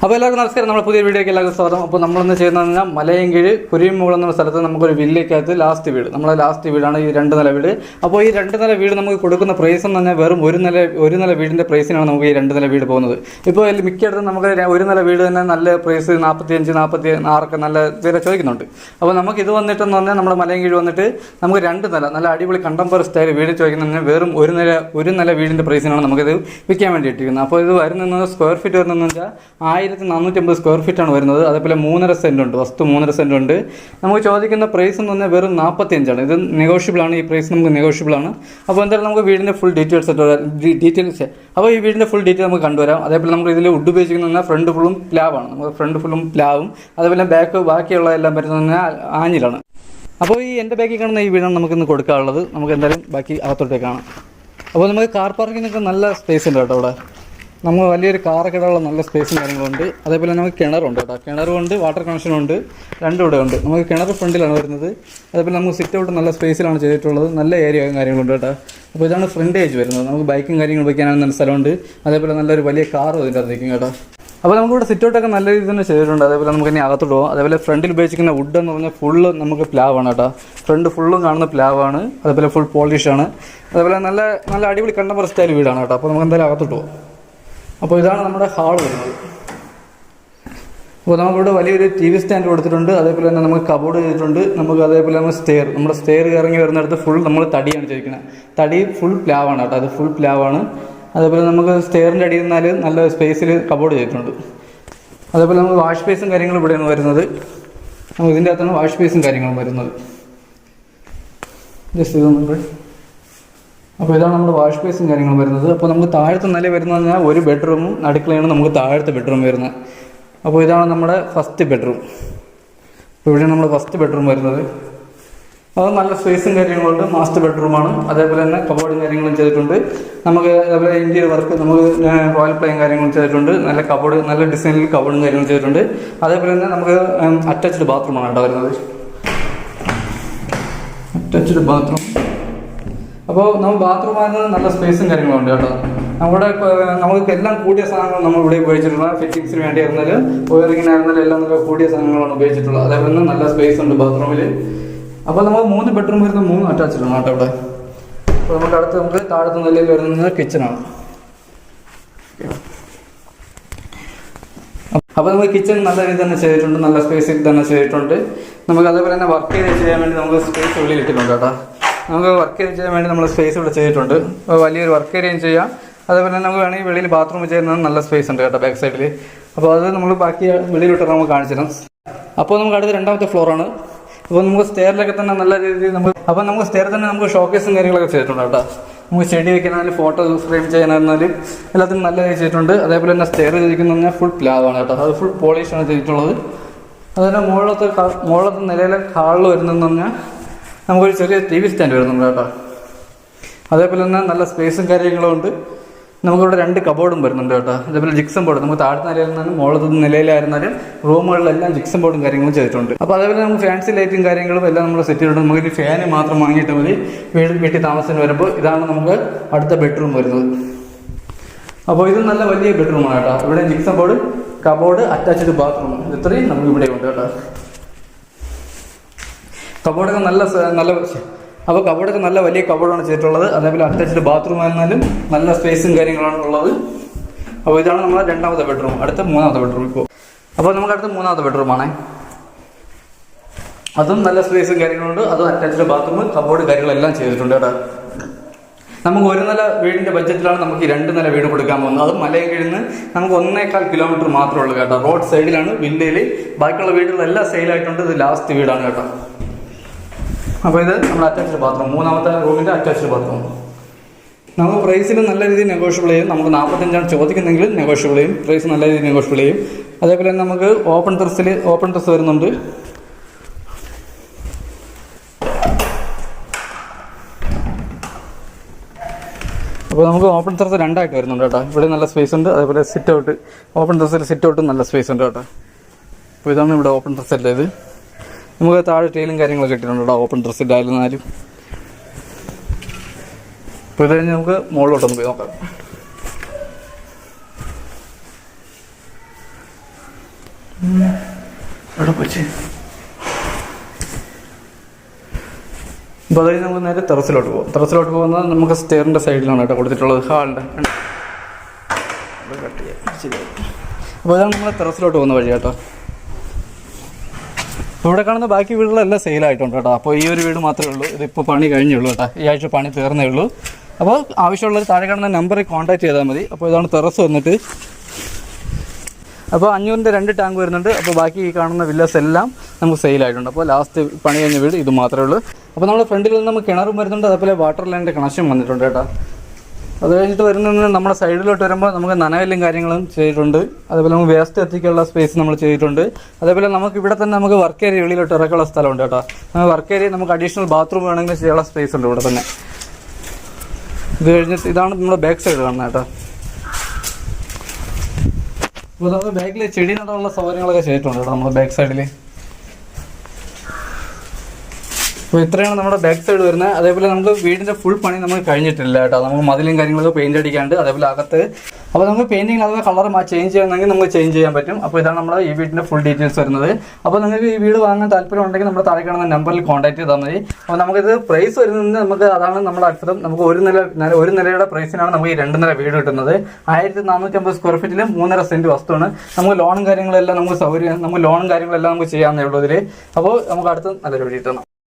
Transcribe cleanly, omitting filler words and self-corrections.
അപ്പോൾ എല്ലാവർക്കും നമസ്കാരം. നമ്മുടെ പുതിയ വീഡിയോയ്ക്ക് എല്ലാവർക്കും സ്വാഗതം. അപ്പോൾ നമ്മളൊന്ന് ചെയ്യുന്നതെന്ന് പറഞ്ഞാൽ മലയൻകീഴ് കുരിയൻമുകൾ എന്ന സ്ഥലത്ത് നമുക്കൊരു വില്ലയ്ക്കകത്ത് ലാസ്റ്റ് വീട്, നമ്മളെ ലാസ്റ്റ് വീടാണ് ഈ 2 നില വീട്. അപ്പോൾ ഈ 2 നില വീട് നമുക്ക് കൊടുക്കുന്ന പ്രൈസ് എന്ന് പറഞ്ഞാൽ വെറും ഒരു നില വീടിൻ്റെ പ്രൈസിനാണ് നമുക്ക് ഈ 2 നില വീട് പോകുന്നത്. ഇപ്പോൾ മിക്കയിടത്തും നമുക്ക് 1 നില വീട് തന്നെ നല്ല പ്രൈസ് 45, 46 നല്ല വില ചോദിക്കുന്നുണ്ട്. അപ്പോൾ നമുക്ക് ഇത് വന്നിട്ടെന്ന് പറഞ്ഞാൽ നമ്മുടെ മലയൻകീഴ് വന്നിട്ട് നമുക്ക് 2 നില നല്ല അടിപൊളി കണ്ടംപററി സ്റ്റൈൽ വീട് ചോദിക്കുന്നതിന് വെറും ഒരു നില വീടിൻ്റെ പ്രൈസിനാണ് നമുക്കിത് വിൽക്കാൻ വേണ്ടി ഇട്ടിരിക്കുന്നത്. അപ്പോൾ ഇത് വരുന്നത് സ്ക്വയർ ഫീറ്റ് വരുന്നതെന്ന് വെച്ചാൽ 1450 സ്ക്വയർ ഫീറ്റാണ് വരുന്നത്. അതേപോലെ 3.5 സെൻറ്റ് ഉണ്ട്, വസ്തു 3.5 സെൻറ്റ് ഉണ്ട്. നമുക്ക് ചോദിക്കുന്ന പ്രൈസ് എന്ന് പറഞ്ഞാൽ വെറും 45 ആണ്. ഇത് നെഗോഷ്യബിൾ ആണ്, ഈ പ്രൈസ് നമുക്ക് നെഗോഷ്യബിൾ ആണ്. അപ്പോൾ എന്തായാലും നമുക്ക് വീടിൻ്റെ ഫുൾ ഡീറ്റെയിൽസ് അപ്പോൾ ഈ വീടിൻ്റെ ഫുൾ ഡീറ്റെയിൽ നമുക്ക് കണ്ടുവരാം. അതേപോലെ നമുക്ക് ഇതിൽ വുഡ് ഉപയോഗിച്ചിരിക്കുന്ന ഫ്രണ്ട് ഫുള്ളും പ്ലാവാണ്, നമുക്ക് ഫ്രണ്ട് ഫുള്ളും പ്ലാവും. അതേപോലെ ബാക്കിയുള്ള എല്ലാം വരുന്നത് ആഞ്ഞിലാണ്. അപ്പോൾ ഈ എൻ്റെ ബാക്കിൽ കാണുന്ന ഈ വീടാണ് നമുക്കിന്ന് കൊടുക്കാനുള്ളത്. നമുക്ക് എന്തായാലും ബാക്കി അകത്തോട്ടേ കാണാം. അപ്പോൾ നമുക്ക് കാർ പാർക്കിങ്ങിനൊക്കെ നല്ല സ്പേസ് ഉണ്ട് കേട്ടോ. അവിടെ നമ്മൾ വലിയൊരു കാറൊക്കെ ഇടാനുള്ള നല്ല സ്പേസും കാര്യങ്ങളുണ്ട്. അതേപോലെ നമുക്ക് കിണറുണ്ട് കേട്ടോ, കിണറുണ്ട്, വാട്ടർ കണക്ഷനുണ്ട്, രണ്ടും ഇവിടെ ഉണ്ട്. നമുക്ക് കിണർ ഫ്രണ്ടിലാണ് വരുന്നത്. അതേപോലെ നമുക്ക് സിറ്റ് ഔട്ട് നല്ല സ്പേസിലാണ് ചെയ്തിട്ടുള്ളത്, നല്ല ഏരിയയും കാര്യങ്ങളുണ്ട് കേട്ടോ. അപ്പോൾ ഇതാണ് ഫ്രണ്ട് ഏജ് വരുന്നത്. നമുക്ക് ബൈക്കും കാര്യങ്ങളും വയ്ക്കാനാണ് നല്ല സ്ഥലമുണ്ട്. അതേപോലെ നല്ലൊരു വലിയ കാറും ഇതിൻ്റെ അകത്തേക്കും കേട്ടോ. അപ്പോൾ നമുക്കിവിടെ സിറ്റ് ഔട്ടൊക്കെ നല്ല രീതിയിൽ തന്നെ ചെയ്തിട്ടുണ്ട്. അതേപോലെ നമുക്ക് ഇനി അകത്തോട്ട് പോകാം. അതേപോലെ ഫ്രണ്ടിൽ ഉപയോഗിച്ചിരിക്കുന്ന വുഡ് എന്ന് പറഞ്ഞാൽ ഫുള്ള് നമുക്ക് പ്ലാവാണ് കേട്ടോ. ഫ്രണ്ട് ഫുള്ളും കാണുന്ന പ്ലാവാണ്. അതേപോലെ ഫുൾ പോളിഷാണ്. അതേപോലെ നല്ല അടിപൊളി കണ്ടംപററി സ്റ്റൈൽ വീടാണ് കേട്ടോ. അപ്പോൾ നമുക്ക് എന്തായാലും അകത്തോട്ട് പോകാം. അപ്പോൾ ഇതാണ് നമ്മുടെ ഹാൾ വരുന്നത്. അപ്പോൾ നമുക്കിവിടെ വലിയൊരു TV സ്റ്റാൻഡ് കൊടുത്തിട്ടുണ്ട്. അതേപോലെ തന്നെ നമുക്ക് കബോർഡ് ചെയ്തിട്ടുണ്ട്. നമുക്ക് അതേപോലെ നമുക്ക് നമ്മുടെ സ്റ്റെയർ ഇറങ്ങി വരുന്നിടത്ത് ഫുൾ നമ്മൾ തടിയാണ് ചെയ്തിരിക്കുന്നത്. തടി ഫുൾ പ്ലാവാണ് കേട്ടോ, അത് ഫുൾ പ്ലാവാണ്. അതേപോലെ നമുക്ക് സ്റ്റെയറിൻ്റെ അടിയിൽ നിന്നാൽ നല്ല സ്പേസിൽ കബോർഡ് ചെയ്തിട്ടുണ്ട്. അതേപോലെ നമുക്ക് വാഷ് ബേസും കാര്യങ്ങളും ഇവിടെയാണ് വരുന്നത്. നമുക്ക് ഇതിൻ്റെ അകത്താണ് വാഷ് ബേസും കാര്യങ്ങളും വരുന്നത്. ജസ്റ്റ് ഇത് നമുക്ക് അപ്പോൾ ഇതാണ് നമ്മുടെ വാഷ് ബേസും കാര്യങ്ങളും വരുന്നത്. അപ്പോൾ നമുക്ക് താഴത്തെ നില വരുന്നത് പറഞ്ഞാൽ ഒരു ബെഡ്റൂമും അടുക്കളയാണ് നമുക്ക് താഴത്തെ ബെഡ്റൂം വരുന്നത്. അപ്പോൾ ഇതാണ് നമ്മുടെ ഫസ്റ്റ് ബെഡ്റൂം. അപ്പോൾ ഇവിടെയാണ് നമ്മുടെ ഫസ്റ്റ് ബെഡ്റൂം വരുന്നത്. അത് നല്ല സ്പേസും കാര്യങ്ങളുണ്ട്, മാസ്റ്റർ ബെഡ്റൂമാണ്. അതേപോലെ തന്നെ കബോർഡും കാര്യങ്ങളും ചെയ്തിട്ടുണ്ട്. നമുക്ക് അതേപോലെ ഇൻറ്റീരിയർ വർക്ക് നമുക്ക് റോയൽ പ്ലേയും കാര്യങ്ങളും ചെയ്തിട്ടുണ്ട്. നല്ല കബോർഡ്, നല്ല ഡിസൈനിൽ കബോർഡും കാര്യങ്ങളും ചെയ്തിട്ടുണ്ട്. അതേപോലെ തന്നെ നമുക്ക് അറ്റാച്ച്ഡ് ബാത്റൂമാണ് കേട്ടോ വരുന്നത്, അറ്റാച്ച്ഡ് ബാത്റൂം. അപ്പോൾ നമ്മൾ ബാത്റൂം ആയിരുന്നത് നല്ല സ്പേസും കാര്യങ്ങളും ഉണ്ട് കേട്ടോ. നമുക്ക് എല്ലാം കൂടിയ സാധനങ്ങൾ നമ്മൾ ഇവിടെ ഉപയോഗിച്ചിട്ടുള്ള ഫിറ്റിങ്സിന് വേണ്ടി ആയിരുന്നാലും വയറിങ്ങിനായിരുന്നാലും എല്ലാം നല്ല കൂടിയ സാധനങ്ങളാണ് ഉപയോഗിച്ചിട്ടുള്ളത്. അതേപോലെ തന്നെ നല്ല സ്പേസ് ഉണ്ട് ബാത്റൂമിൽ. അപ്പോൾ നമ്മൾ 3 ബെഡ്റൂം വരുന്ന 3 അറ്റാച്ച്ഡ് ആണ് കേട്ടോ ഇവിടെ. അപ്പോൾ നമുക്ക് താഴത്തെ നിലയിൽ വരുന്നത് കിച്ചണാണ്. അപ്പോൾ നമുക്ക് കിച്ചൺ നല്ല രീതിയിൽ തന്നെ ചെയ്തിട്ടുണ്ട്, നല്ല സ്പേസിൽ തന്നെ ചെയ്തിട്ടുണ്ട്. നമുക്ക് അതേപോലെ തന്നെ വർക്ക് ചെയ്യാൻ വേണ്ടി നമുക്ക് സ്പേസ് വെളിയിൽ ഇട്ടിട്ടുണ്ട് കേട്ടോ. നമുക്ക് വർക്ക് ഏരിയ ചെയ്യാൻ വേണ്ടി നമ്മൾ സ്പേസ് ഇവിടെ ചെയ്തിട്ടുണ്ട്. അപ്പോൾ വലിയൊരു വർക്ക് ഏരിയയും ചെയ്യാം. അതേപോലെ തന്നെ നമുക്ക് വേണമെങ്കിൽ വെളിയിൽ ബാത്റൂം ചെയ്യുന്നത് നല്ല സ്പേസ് ഉണ്ട് കേട്ടോ ബാക്ക് സൈഡിൽ. അപ്പോൾ അത് നമ്മൾ ബാക്കി വെളിയിലിട്ട് നമുക്ക് കാണിച്ചു തരാം. അപ്പോൾ നമുക്ക് അടുത്ത 2ാമത്തെ ഫ്ലോറാണ്. അപ്പോൾ നമുക്ക് സ്റ്റെയറിലൊക്കെ തന്നെ നല്ല രീതിയിൽ നമുക്ക് സ്റ്റെയർ തന്നെ നമുക്ക് ഷോക്കേസും കാര്യങ്ങളൊക്കെ ചെയ്തിട്ടുണ്ട് കേട്ടോ. നമുക്ക് ചെടി വെക്കാനാലും ഫോട്ടോ ഫ്രെയിം ചെയ്യാനായിരുന്നാലും എല്ലാത്തിനും നല്ല രീതിയിൽ ചെയ്തിട്ടുണ്ട്. അതേപോലെ തന്നെ സ്റ്റെയർ ചെയ്തിരിക്കുന്നത് പറഞ്ഞാൽ ഫുൾ പ്ലാവാണ് കേട്ടോ, അത് ഫുൾ പോളിഷാണ് ചെയ്തിട്ടുള്ളത്. അതുപോലെ മുകളിലത്തെ നിലയിലെ ഹാളിൽ വരുന്നതെന്ന് പറഞ്ഞാൽ നമുക്കൊരു ചെറിയ TV സ്റ്റാൻഡ് വരുന്നുണ്ട് കേട്ടോ. അതേപോലെ തന്നെ നല്ല സ്പേസും കാര്യങ്ങളും ഉണ്ട്. നമുക്കിവിടെ 2 കബോർഡും വരുന്നുണ്ട് കേട്ടോ. അതേപോലെ ജിക്സം ബോർഡ് നമുക്ക് താഴത്തെ നിലയിലായിരുന്നാലും മുകളിലത്തെ നിലയിലായിരുന്നാലും റൂമുകളിലെല്ലാം ജിക്സം ബോർഡും കാര്യങ്ങളും ചെയ്തിട്ടുണ്ട്. അപ്പോൾ അതേപോലെ നമുക്ക് ഫാൻസി ലൈറ്റും കാര്യങ്ങളും എല്ലാം നമ്മൾ സെറ്റ് ചെയ്തിട്ടുണ്ട്. നമുക്കൊരു ഫാന് മാത്രം വാങ്ങിയിട്ട് മതി വീട്ടിൽ താമസത്തിന് വരുമ്പോൾ. ഇതാണ് നമുക്ക് അടുത്ത ബെഡ്റൂം വരുന്നത്. അപ്പോൾ ഇത് നല്ല വലിയ ബെഡ്റൂമാണ് കേട്ടോ. ഇവിടെ ജിക്സം ബോർഡ്, കബോർഡ്, അറ്റാച്ച്ഡ് ബാത്റൂം, ഇത്രയും നമുക്ക് ഇവിടെ ഉണ്ട് കേട്ടോ. കബോർഡൊക്കെ അപ്പോൾ കബോർഡൊക്കെ നല്ല വലിയ കബോർഡാണ് ചെയ്തിട്ടുള്ളത്. അതേപോലെ അറ്റാച്ച്ഡ് ബാത്റൂം ആയിരുന്നാലും നല്ല സ്പേസും കാര്യങ്ങളാണ് ഉള്ളത്. അപ്പോൾ ഇതാണ് നമ്മുടെ 2ാമത്തെ ബെഡ്റൂം. അടുത്ത 3ാമത്തെ ബെഡ്റൂം ഇപ്പോൾ. അപ്പോൾ നമുക്ക് അടുത്ത 3ാമത്തെ ബെഡ്റൂമാണ്. അതും നല്ല സ്പേസും കാര്യങ്ങളുണ്ട്. അതും അറ്റാച്ച്ഡ് ബാത്റൂം, കബോർഡ് കാര്യങ്ങളെല്ലാം ചെയ്തിട്ടുണ്ട് കേട്ടോ. നമുക്ക് 1 നില വീടിൻ്റെ ബഡ്ജറ്റിലാണ് നമുക്ക് ഈ 2 നില വീട് കൊടുക്കാൻ പോകുന്നത്. അതും മലയൻകീഴിൽ നിന്ന് നമുക്ക് 1.25 കിലോമീറ്റർ മാത്രമേ ഉള്ളൂ കേട്ടോ. റോഡ് സൈഡിലാണ് വില്ലയിൽ. ബാക്കിയുള്ള വീടുകളെല്ലാം സെയിലായിട്ടുണ്ട്. ഇത് ലാസ്റ്റ് വീടാണ് കേട്ടോ. അപ്പോൾ ഇത് നമ്മുടെ അറ്റാച്ച്ഡ് ബാത്റൂം, 3ാമത്തെ റൂമിൻ്റെ അറ്റാച്ച്ഡ് ബാത്റൂം. നമുക്ക് പ്രൈസിൽ നല്ല രീതിയിൽ നെഗോഷ്യബിൾ ചെയ്യും. നമുക്ക് 45 ചോദിക്കുന്നെങ്കിൽ നെഗോഷ്യബിൾ ചെയ്യും, പ്രൈസ് നല്ല രീതിയിൽ നെഗോഷ്യബിൾ ചെയ്യും. അതേപോലെ തന്നെ നമുക്ക് ഓപ്പൺ ടെറസ് വരുന്നുണ്ട്. അപ്പോൾ നമുക്ക് ഓപ്പൺ ടെറസ് 2ആയിട്ട് വരുന്നുണ്ട് കേട്ടോ. ഇവിടെ നല്ല സ്പേസ് ഉണ്ട്. അതേപോലെ സിറ്റ് ഔട്ട്, ഓപ്പൺ ടെറസിൽ സിറ്റ് ഔട്ടും നല്ല സ്പേസ് ഉണ്ട് കേട്ടോ. അപ്പോൾ ഇതാണ് ഇവിടെ ഓപ്പൺ ടെറസ് അല്ലേ. ഇത് നമുക്ക് താഴെ ടൈലും കാര്യങ്ങളൊക്കെ ഇട്ടിട്ടുണ്ട് കേട്ടോ, ഓപ്പൺ ടെറസിൽ ആയിരുന്നാലും. അപ്പോൾ ഇത് കഴിഞ്ഞ് നമുക്ക് മുകളിലോട്ടൊന്ന് പോയി നോക്കാം. ഇവിടെ പോയി. അപ്പോൾ അതായത് നമുക്ക് നേരെ ടെറസിലോട്ട് പോകും. ടെറസിലോട്ട് പോകുന്നത് നമുക്ക് സ്റ്റെയറിൻ്റെ സൈഡിലാണ് കേട്ടോ കൊടുത്തിട്ടുള്ളത്, ഹാളിൻ്റെ. അപ്പോൾ ഇതാണ് നമ്മൾ ടെറസിലോട്ട് പോകുന്ന വഴി കേട്ടോ. ഇവിടെ കാണുന്ന ബാക്കി വീടുകളെല്ലാം സെയിലായിട്ടുണ്ട് കേട്ടോ. അപ്പോൾ ഈ ഒരു വീട് മാത്രമേ ഉള്ളൂ, ഇതിപ്പോൾ പണി കഴിഞ്ഞുള്ളൂ കേട്ടോ. ഈ ആഴ്ച പണി തീർന്നേ ഉള്ളൂ. അപ്പോൾ ആവശ്യമുള്ളവർ താഴെ കാണുന്ന നമ്പറിൽ കോൺടാക്ട് ചെയ്താൽ മതി. അപ്പോൾ ഇതാണ് ടെറസ് വന്നിട്ട്. അപ്പോൾ 500-ൻ്റെ 2 ടാങ്ക് വരുന്നുണ്ട്. അപ്പോൾ ബാക്കി ഈ കാണുന്ന വില്ലസ് എല്ലാം നമുക്ക് സെയിലായിട്ടുണ്ട്. അപ്പോൾ ലാസ്റ്റ് പണി കഴിഞ്ഞ വീട് ഇത് മാത്രമേ ഉള്ളൂ. അപ്പോൾ നമ്മുടെ ഫ്രണ്ടിൽ നിന്ന് നമുക്ക് കിണറും വരുന്നുണ്ട്, അതേപോലെ വാട്ടർ ലൈനിൻ്റെ കണക്ഷൻ വന്നിട്ടുണ്ട് കേട്ടോ. അത് കഴിഞ്ഞിട്ട് വരുന്നത് നമ്മുടെ സൈഡിലോട്ട് വരുമ്പോൾ നമുക്ക് നനവല്ലും കാര്യങ്ങളും ചെയ്തിട്ടുണ്ട്. അതേപോലെ നമുക്ക് വേസ്റ്റ് എത്തിക്കാനുള്ള സ്പേസ് നമ്മൾ ചെയ്തിട്ടുണ്ട്. അതേപോലെ നമുക്ക് ഇവിടെ തന്നെ നമുക്ക് വർക്ക് ഏരിയ വെളിയിലോട്ട് ഇറക്കാനുള്ള സ്ഥലമുണ്ട് കേട്ടോ. വർക്ക് ഏരിയ നമുക്ക് അഡീഷണൽ ബാത്റൂം വേണമെങ്കിൽ ചെയ്യാനുള്ള സ്പേസ് ഉണ്ട് ഇവിടെ തന്നെ. ഇത് കഴിഞ്ഞിട്ട് ഇതാണ് നമ്മുടെ ബാക്ക് സൈഡ് കാണുന്നത് കേട്ടോ. അപ്പോൾ നമ്മൾ ബാക്കിൽ ചെടി നടാനുള്ള സൗകര്യങ്ങളൊക്കെ ചെയ്തിട്ടുണ്ട് കേട്ടോ നമ്മുടെ ബാക്ക് സൈഡിൽ. അപ്പോൾ ഇത്രയാണ് നമ്മുടെ ബാക്ക് സൈഡ് വരുന്നത്. അതേപോലെ നമുക്ക് വീടിൻ്റെ ഫുൾ പണി നമുക്ക് കഴിഞ്ഞിട്ടില്ല കേട്ടോ. നമുക്ക് മതിലും കാര്യങ്ങളൊക്കെ പെയിൻ്റ് അടിക്കാണ്ട്, അതേപോലെ അകത്ത്. അപ്പോൾ നമുക്ക് പെയിൻറ്റിങ് അഥവാ കളർ ചേഞ്ച് ചെയ്യണമെങ്കിൽ നമുക്ക് ചേഞ്ച് ചെയ്യാൻ പറ്റും. അപ്പോൾ ഇതാണ് നമ്മുടെ ഈ വീടിൻ്റെ ഫുൾ ഡീറ്റെയിൽസ് വരുന്നത്. അപ്പോൾ നിങ്ങൾക്ക് ഈ വീട് വാങ്ങാൻ താല്പര്യം ഉണ്ടെങ്കിൽ നമ്മുടെ താഴെ കാണുന്ന നമ്പറിൽ കോൺടാക്ട് ചെയ്താൽ മതി. അപ്പോൾ നമുക്കിത് പ്രൈസ് വരുന്നത് നമുക്ക് അതാണ് നമ്മുടെ അത്ഭുതം. നമുക്ക് ഒരു നിലയുടെ പ്രൈസിനാണ് നമുക്ക് ഈ 2 നില വീട് കിട്ടുന്നത്. 1450 സ്ക്വയർ ഫീറ്റിൽ 3.5 സെൻറ്റ് വസ്തുവാണ്. നമുക്ക് ലോണും കാര്യങ്ങളെല്ലാം നമുക്ക് ചെയ്യാവുന്നേ ഉള്ളൂ ഇതിൽ. അപ്പോൾ നമുക്ക് അടുത്ത് നല്ലൊരു വീട് കിട്ടണം.